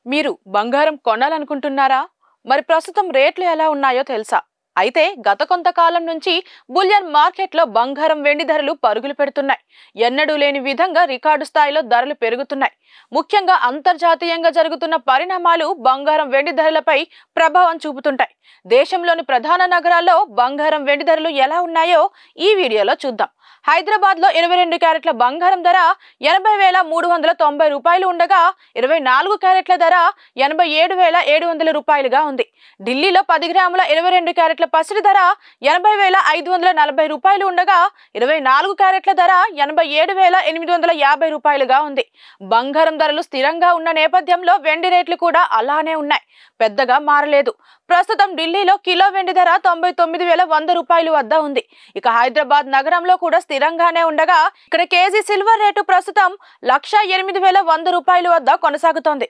మీరు బంగారం కొనాలనుకుంటున్నారా? మరి ప్రస్తుతం రేట్లు ఎలా ఉన్నాయో తెలుసా? అయితే గత కొంతకాలం నుంచి బులియన్ మార్కెట్లో బంగారం వెండి ధరలు పరుగులు పెడుతున్నాయి. ఎన్నడూ లేని విధంగా రికార్డు స్థాయిలో ధరలు పెరుగుతున్నాయి. ముఖ్యంగా అంతర్జాతీయంగా జరుగుతున్న పరిణామాలు బంగారం వెండి ధరలపై ప్రభావం చూపుతుంటాయి. దేశంలోని ప్రధాన నగరాల్లో బంగారం వెండి ధరలు ఎలా ఉన్నాయో ఈ వీడియోలో చూద్దాం. హైదరాబాద్ లో 22 క్యారెట్ల బంగారం ధర 80,390 రూపాయలు ఉండగా 24 క్యారెట్ల ధర 87,700 రూపాయలుగా ఉంది. ఢిల్లీలో 10 గ్రాముల 22 క్యారెట్ల పసిడి ధర 80,540 రూపాయలు ఉండగా 24 క్యారెట్ల ధర 87,850 రూపాయలుగా ఉంది. బంగారం ధరలు స్థిరంగా ఉన్న నేపథ్యంలో వెండి రేట్లు కూడా అలానే ఉన్నాయి, పెద్దగా మారలేదు. ప్రస్తుతం ఢిల్లీలో కిలో వెండి ధర 99,100 రూపాయలు వద్ద ఉంది. ఇక హైదరాబాద్ నగరంలో కూడా స్థిరంగానే ఉండగా ఇక్కడ కేజీ సిల్వర్ రేటు ప్రస్తుతం 1,08,100 రూపాయలు వద్ద కొనసాగుతోంది.